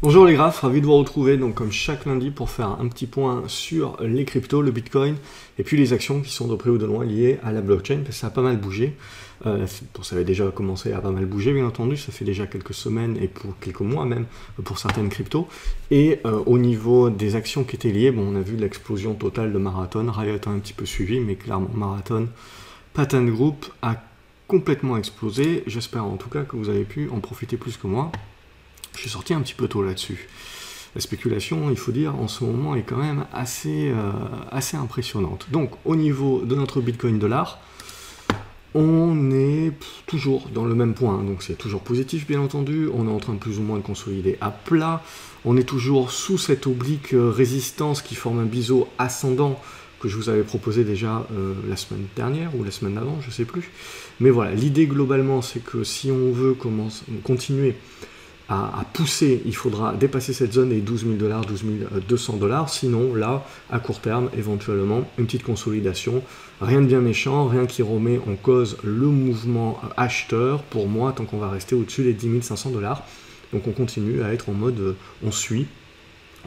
Bonjour les graphes, ravi de vous retrouver donc comme chaque lundi pour faire un petit point sur les cryptos, le Bitcoin et puis les actions qui sont de près ou de loin liées à la blockchain parce que ça a pas mal bougé. Ça avait déjà commencé à pas mal bouger bien entendu, ça fait déjà quelques semaines et pour quelques mois même pour certaines cryptos. Et au niveau des actions qui étaient liées, on a vu l'explosion totale de Marathon, Riot a un petit peu suivi mais clairement Marathon, Pattern Group a complètement explosé. J'espère en tout cas que vous avez pu en profiter plus que moi. Je suis sorti un petit peu tôt là-dessus. La spéculation, il faut dire, en ce moment est quand même assez impressionnante. Donc, au niveau de notre Bitcoin dollar, on est toujours dans le même point. Donc, c'est toujours positif, bien entendu. On est en train de plus ou moins de consolider à plat. On est toujours sous cette oblique résistance qui forme un biseau ascendant que je vous avais proposé déjà la semaine dernière ou la semaine d'avant, je ne sais plus. Mais voilà, l'idée globalement, c'est que si on veut continuer à pousser, il faudra dépasser cette zone des 12 000 $, 12 200 $. Sinon, là, à court terme, éventuellement, une petite consolidation. Rien de bien méchant, rien qui remet en cause le mouvement acheteur, pour moi, tant qu'on va rester au-dessus des 10 500 $. Donc on continue à être en mode, on suit,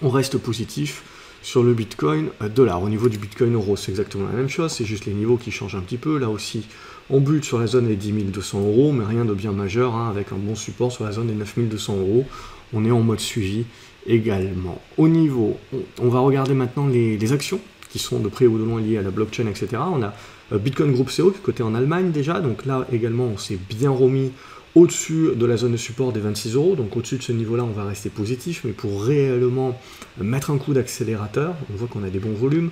on reste positif sur le Bitcoin dollar. Au niveau du Bitcoin euro, c'est exactement la même chose, c'est juste les niveaux qui changent un petit peu. Là aussi, on bute sur la zone des 10 200 €, mais rien de bien majeur, avec un bon support sur la zone des 9 200 €. On est en mode suivi également. Au niveau, on va regarder maintenant les actions qui sont de près ou de loin liées à la blockchain, etc. On a Bitcoin Group CO qui est coté en Allemagne déjà, donc là également on s'est bien remis au-dessus de la zone de support des 26 €, donc au-dessus de ce niveau-là, on va rester positif, mais pour réellement mettre un coup d'accélérateur, on voit qu'on a des bons volumes,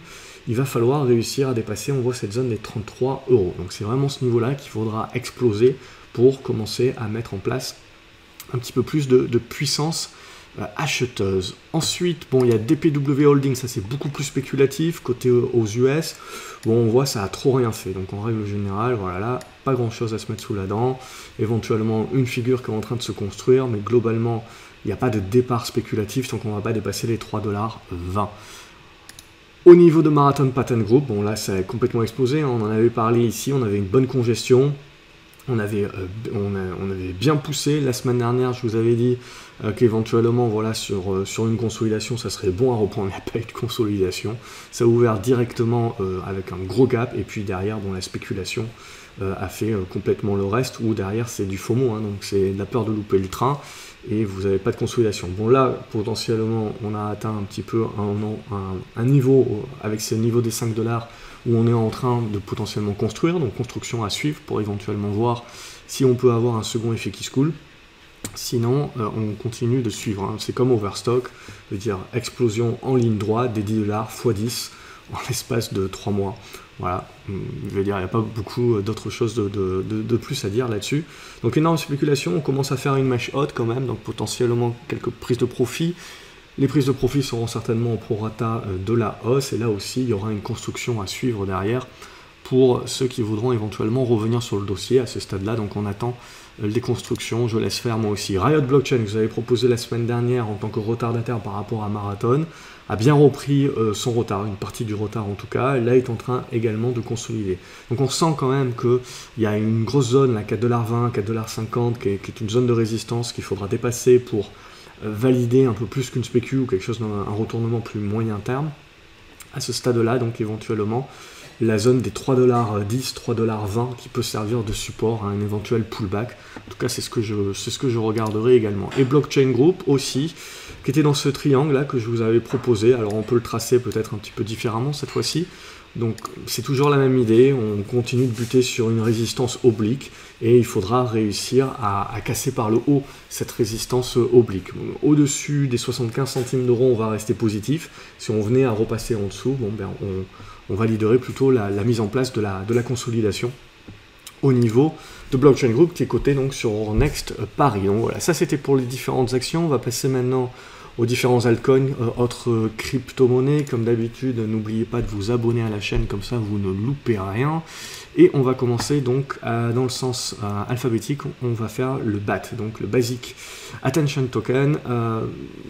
il va falloir réussir à dépasser, on voit cette zone des 33 €. Donc c'est vraiment ce niveau-là qu'il faudra exploser pour commencer à mettre en place un petit peu plus de puissance acheteuse. Ensuite, il y a DPW Holding, ça c'est beaucoup plus spéculatif, côté aux US, on voit ça a trop rien fait, donc en règle générale, voilà, là, pas grand chose à se mettre sous la dent, éventuellement une figure qui est en train de se construire, mais globalement, il n'y a pas de départ spéculatif tant qu'on ne va pas dépasser les 3,20 $. Au niveau de Marathon Pattern Group, là ça a complètement explosé, on en avait parlé ici, on avait une bonne congestion, on avait bien poussé. La semaine dernière, je vous avais dit qu'éventuellement, voilà, sur une consolidation, ça serait bon à reprendre. Il n'y a pas eu de consolidation. Ça a ouvert directement avec un gros gap. Et puis derrière, la spéculation a fait complètement le reste. Ou derrière, c'est du FOMO. Donc c'est la peur de louper le train. Et vous n'avez pas de consolidation. Là, potentiellement, on a atteint un petit peu un niveau, avec ce niveau des 5 $, où on est en train de potentiellement construire, donc construction à suivre pour éventuellement voir si on peut avoir un second effet qui se coule. Sinon, on continue de suivre. C'est comme Overstock, je veux dire explosion en ligne droite des 10 $ x 10 en l'espace de 3 mois. Voilà, je veux dire, il n'y a pas beaucoup d'autres choses de plus à dire là-dessus. Donc énorme spéculation, on commence à faire une mèche haute quand même, donc potentiellement quelques prises de profit. Les prises de profit seront certainement au prorata de la hausse, et là aussi il y aura une construction à suivre derrière pour ceux qui voudront éventuellement revenir sur le dossier à ce stade-là. Donc on attend les constructions, je laisse faire moi aussi. Riot Blockchain, que vous avez proposé la semaine dernière en tant que retardataire par rapport à Marathon, a bien repris son retard, une partie du retard en tout cas, là est en train également de consolider. Donc on sent quand même qu'il y a une grosse zone, là, 4,20 $, 4,50 $, qui est une zone de résistance qu'il faudra dépasser pour valider un peu plus qu'une spécu ou quelque chose un retournement plus moyen terme. À ce stade-là, donc éventuellement, la zone des 3,10 $, 3,20 $ qui peut servir de support à un éventuel pullback. En tout cas, c'est ce que je regarderai également. Et Blockchain Group aussi, qui était dans ce triangle-là que je vous avais proposé. Alors on peut le tracer peut-être un petit peu différemment cette fois-ci. Donc c'est toujours la même idée, on continue de buter sur une résistance oblique et il faudra réussir à casser par le haut cette résistance oblique. Au-dessus des 75 centimes d'euros, on va rester positif. Si on venait à repasser en dessous, on validerait plutôt la mise en place de la consolidation au niveau de Blockchain Group qui est coté donc sur Euronext Paris. Donc voilà, ça c'était pour les différentes actions. On va passer maintenant aux différents altcoins, autres crypto-monnaies. Comme d'habitude, n'oubliez pas de vous abonner à la chaîne, comme ça vous ne loupez rien. Et on va commencer donc dans le sens alphabétique, on va faire le BAT, donc le Basic Attention Token.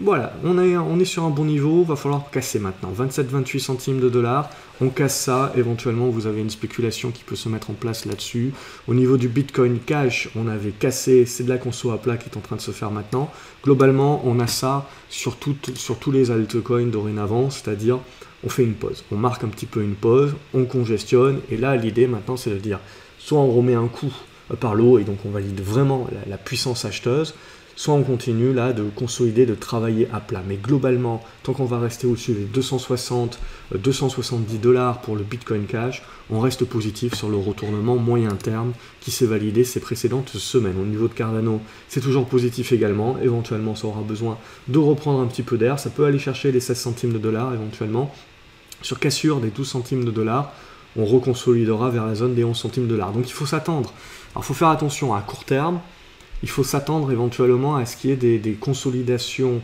Voilà, on est sur un bon niveau, va falloir casser maintenant. 27-28 centimes de dollars, on casse ça, éventuellement vous avez une spéculation qui peut se mettre en place là-dessus. Au niveau du Bitcoin Cash, on avait cassé, c'est de la conso à plat qui est en train de se faire maintenant. Globalement, on a ça sur tous les altcoins dorénavant, c'est-à-dire on fait une pause, on marque un petit peu une pause, on congestionne, et là l'idée maintenant c'est de dire, soit on remet un coup par le haut, et donc on valide vraiment la puissance acheteuse, soit on continue là de consolider, de travailler à plat. Mais globalement, tant qu'on va rester au-dessus des 260, 270 dollars pour le Bitcoin Cash, on reste positif sur le retournement moyen terme qui s'est validé ces précédentes semaines. Au niveau de Cardano, c'est toujours positif également. Éventuellement, ça aura besoin de reprendre un petit peu d'air. Ça peut aller chercher les 16 centimes de dollars éventuellement. Sur cassure des 12 centimes de dollars, on reconsolidera vers la zone des 11 centimes de dollars. Donc il faut s'attendre. Alors il faut faire attention à court terme. Il faut s'attendre éventuellement à ce qu'il y ait des consolidations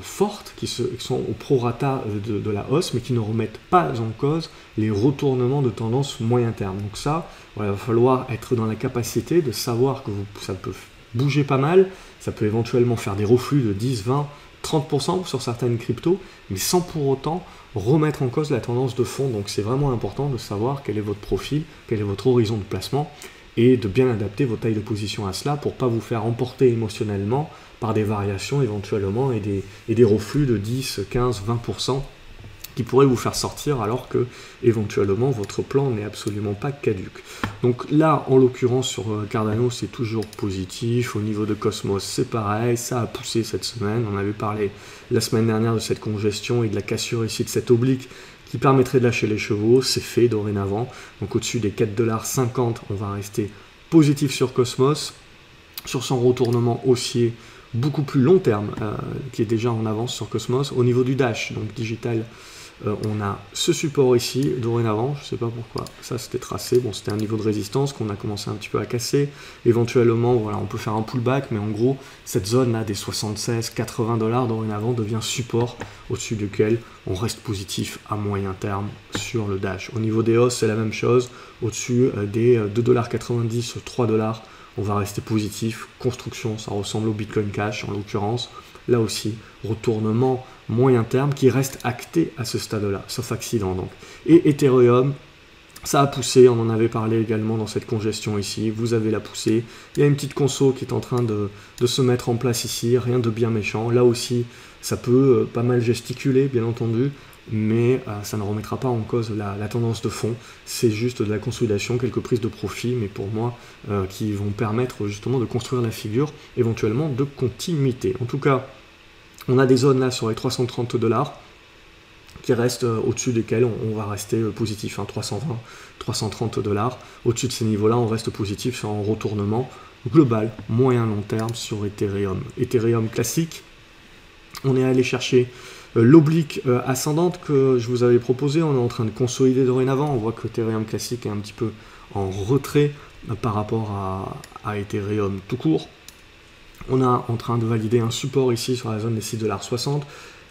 fortes qui sont au prorata de la hausse, mais qui ne remettent pas en cause les retournements de tendance moyen terme. Donc ça, voilà, il va falloir être dans la capacité de savoir que ça peut bouger pas mal, ça peut éventuellement faire des reflux de 10, 20, 30% sur certaines cryptos, mais sans pour autant remettre en cause la tendance de fond. Donc c'est vraiment important de savoir quel est votre profil, quel est votre horizon de placement, et de bien adapter vos tailles de position à cela pour ne pas vous faire emporter émotionnellement par des variations éventuellement et des reflux de 10, 15, 20% qui pourraient vous faire sortir alors que éventuellement votre plan n'est absolument pas caduque. Donc là, en l'occurrence sur Cardano, c'est toujours positif. Au niveau de Cosmos, c'est pareil, ça a poussé cette semaine. On avait parlé la semaine dernière de cette congestion et de la cassure ici de cette oblique qui permettrait de lâcher les chevaux, c'est fait dorénavant. Donc au-dessus des 4,50 $, on va rester positif sur Cosmos, sur son retournement haussier beaucoup plus long terme, qui est déjà en avance sur Cosmos. Au niveau du Dash, donc digital, on a ce support ici, dorénavant, je ne sais pas pourquoi, ça c'était tracé, bon c'était un niveau de résistance qu'on a commencé un petit peu à casser, éventuellement voilà, on peut faire un pullback, mais en gros cette zone là des 76-80 $, dorénavant devient support au-dessus duquel on reste positif à moyen terme sur le Dash. Au niveau des hausses c'est la même chose, au-dessus des 2,90 $, 3 $, on va rester positif, construction, ça ressemble au Bitcoin Cash en l'occurrence, là aussi retournement moyen terme qui reste acté à ce stade-là, sauf accident donc. Et Ethereum, ça a poussé, on en avait parlé également dans cette congestion ici, vous avez la poussée, il y a une petite conso qui est en train de se mettre en place ici, rien de bien méchant, là aussi ça peut pas mal gesticuler bien entendu, mais ça ne remettra pas en cause la tendance de fond, c'est juste de la consolidation, quelques prises de profit, mais pour moi qui vont permettre justement de construire la figure éventuellement de continuité. En tout cas, on a des zones là sur les 330 $ qui restent au-dessus desquelles on va rester positif, hein, 320, 330 $. Au-dessus de ces niveaux-là, on reste positif sur un retournement global, moyen long terme sur Ethereum. Ethereum classique, on est allé chercher l'oblique ascendante que je vous avais proposé, on est en train de consolider dorénavant, on voit que Ethereum classique est un petit peu en retrait par rapport à Ethereum tout court. On est en train de valider un support ici sur la zone des 6,60 $.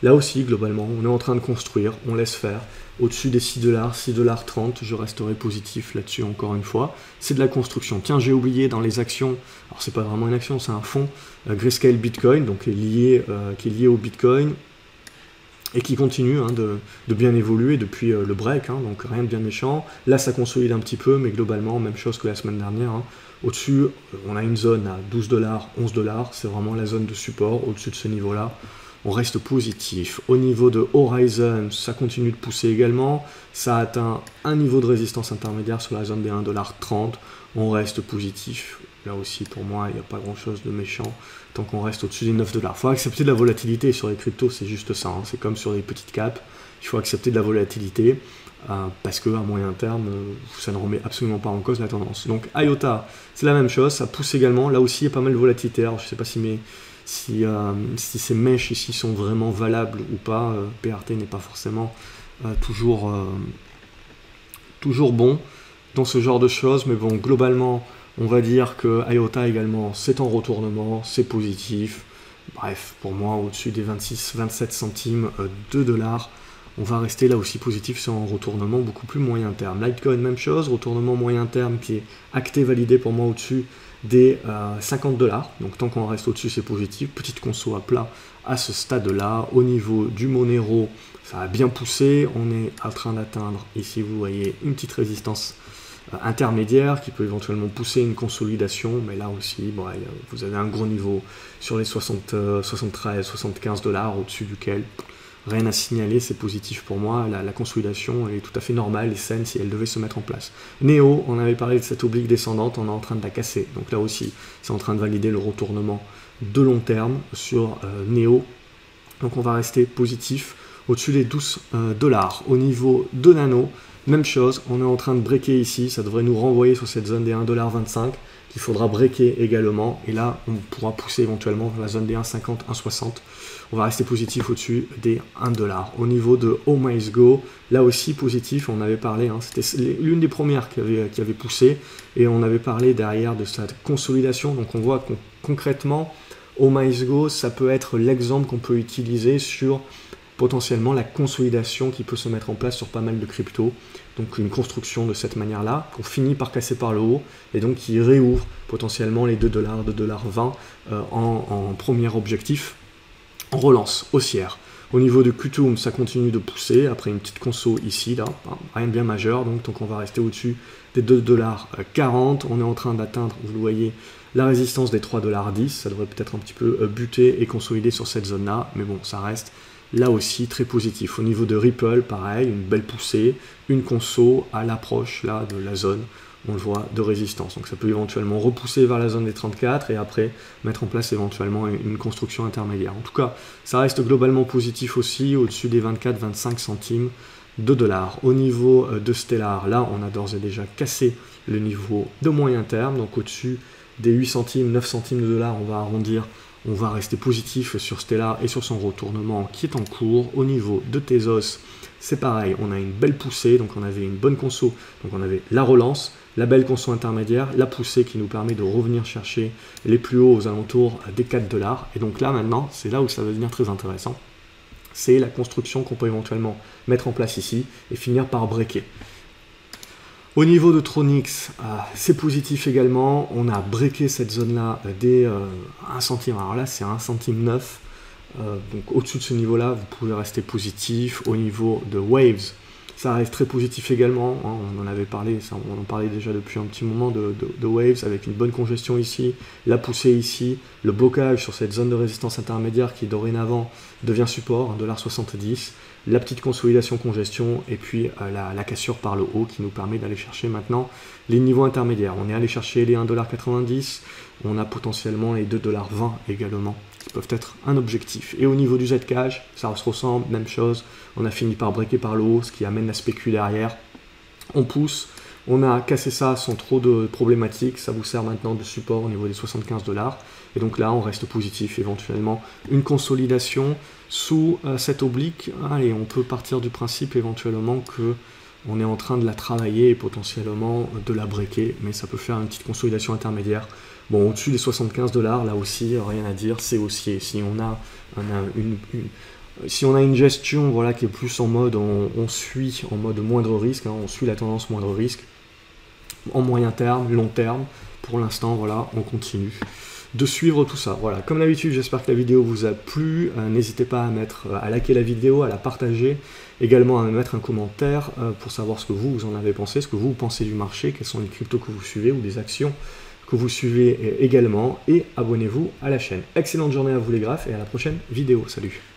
Là aussi, globalement, on est en train de construire, on laisse faire. Au-dessus des 6 $, 6,30 $, je resterai positif là-dessus encore une fois. C'est de la construction. Tiens, j'ai oublié dans les actions, alors c'est pas vraiment une action, c'est un fonds, Grayscale Bitcoin, donc qui est lié au Bitcoin et qui continue hein, de bien évoluer depuis le break, hein, donc rien de bien méchant. Là, ça consolide un petit peu, mais globalement, même chose que la semaine dernière. Hein. Au-dessus, on a une zone à 12 $, 11 $, c'est vraiment la zone de support. Au-dessus de ce niveau-là, on reste positif. Au niveau de Horizon, ça continue de pousser également. Ça atteint un niveau de résistance intermédiaire sur la zone des 1,30 $. On reste positif. Là aussi, pour moi, il n'y a pas grand-chose de méchant tant qu'on reste au-dessus des 9 $. Il faut accepter de la volatilité sur les cryptos, c'est juste ça. Hein. C'est comme sur les petites caps. Il faut accepter de la volatilité parce qu'à moyen terme, ça ne remet absolument pas en cause la tendance. Donc, IOTA, c'est la même chose. Ça pousse également. Là aussi, il y a pas mal de volatilité. Alors, je ne sais pas si ces mèches ici sont vraiment valables ou pas. PRT n'est pas forcément toujours bon dans ce genre de choses. Mais bon, globalement, on va dire que IOTA également, c'est en retournement, c'est positif. Bref, pour moi, au-dessus des 26-27 centimes de dollars, on va rester là aussi positif sur un retournement beaucoup plus moyen terme. Litecoin, même chose, retournement moyen terme qui est acté, validé pour moi au-dessus des 50 $. Donc tant qu'on reste au-dessus, c'est positif. Petite conso à plat à ce stade-là. Au niveau du Monero, ça a bien poussé. On est en train d'atteindre, ici vous voyez, une petite résistance intermédiaire qui peut éventuellement pousser une consolidation, mais là aussi, bon, vous avez un gros niveau sur les 73, 75 $, au-dessus duquel rien à signaler, c'est positif pour moi. La consolidation est tout à fait normale et saine si elle devait se mettre en place. Neo, on avait parlé de cette oblique descendante, on est en train de la casser. Donc là aussi, c'est en train de valider le retournement de long terme sur Neo. Donc on va rester positif au-dessus des 12 $. Au niveau de Nano, même chose, on est en train de breaker ici, ça devrait nous renvoyer sur cette zone des 1,25 $, qu'il faudra breaker également, et là on pourra pousser éventuellement vers la zone des 1,50 $, 1,60 $. On va rester positif au-dessus des 1 $. Au niveau de OmiseGo, là aussi positif, on avait parlé, hein, c'était l'une des premières qui avait poussé, et on avait parlé derrière de cette consolidation, donc on voit que concrètement, OmiseGo, ça peut être l'exemple qu'on peut utiliser sur potentiellement la consolidation qui peut se mettre en place sur pas mal de cryptos. Donc une construction de cette manière-là, qu'on finit par casser par le haut, et donc qui réouvre potentiellement les 2 $, 2,20 $ en premier objectif, en relance haussière. Au niveau de Qtum, ça continue de pousser, après une petite conso ici, là, rien de bien majeur, donc on va rester au-dessus des 2,40 $. On est en train d'atteindre, vous le voyez, la résistance des 3,10 $, ça devrait peut-être un petit peu buter et consolider sur cette zone-là, mais bon, ça reste là aussi très positif. Au niveau de Ripple, pareil, une belle poussée, une conso à l'approche là de la zone, on le voit, de résistance. Donc ça peut éventuellement repousser vers la zone des 34 et après mettre en place éventuellement une construction intermédiaire. En tout cas, ça reste globalement positif aussi, au-dessus des 24-25 centimes de dollars. Au niveau de Stellar, là, on a d'ores et déjà cassé le niveau de moyen terme, donc au-dessus des 8 centimes, 9 centimes de dollars, on va arrondir. On va rester positif sur Stellar et sur son retournement qui est en cours. Au niveau de Tezos, c'est pareil, on a une belle poussée, donc on avait une bonne conso, donc on avait la relance, la belle conso intermédiaire, la poussée qui nous permet de revenir chercher les plus hauts aux alentours des 4 $. Et donc là maintenant, c'est là où ça va devenir très intéressant. C'est la construction qu'on peut éventuellement mettre en place ici et finir par breaker. Au niveau de Tronix, c'est positif également. On a breaké cette zone-là dès 1 centime. Alors là, c'est 1,9 centime. Donc au-dessus de ce niveau-là, vous pouvez rester positif. Au niveau de Waves, ça reste très positif également. Hein, on en avait parlé, on en parlait déjà depuis un petit moment de Waves, avec une bonne congestion ici, la poussée ici, le blocage sur cette zone de résistance intermédiaire qui dorénavant devient support, 1,70 $. La petite consolidation congestion et puis la cassure par le haut qui nous permet d'aller chercher maintenant les niveaux intermédiaires. On est allé chercher les 1,90 $, on a potentiellement les 2,20 $ également qui peuvent être un objectif. Et au niveau du Zcash, ça se ressemble, même chose, on a fini par breaker par le haut, ce qui amène la spécu derrière. On pousse, on a cassé ça sans trop de problématiques, ça vous sert maintenant de support au niveau des 75 $. Et donc là, on reste positif, éventuellement une consolidation sous cette oblique. Et on peut partir du principe éventuellement que on est en train de la travailler et potentiellement de la breaker, mais ça peut faire une petite consolidation intermédiaire. Bon, au-dessus des 75 $, là aussi, rien à dire, c'est haussier. Si on a une gestion voilà, qui est plus en mode, on suit en mode moindre risque, hein, on suit la tendance moindre risque, en moyen terme, long terme, pour l'instant, voilà, on continue de suivre tout ça. Voilà, comme d'habitude, j'espère que la vidéo vous a plu. N'hésitez pas à liker la vidéo, à la partager, également à me mettre un commentaire pour savoir ce que vous en avez pensé, ce que vous pensez du marché, quels sont les cryptos que vous suivez ou des actions que vous suivez également, et abonnez-vous à la chaîne. Excellente journée à vous les graphes et à la prochaine vidéo. Salut!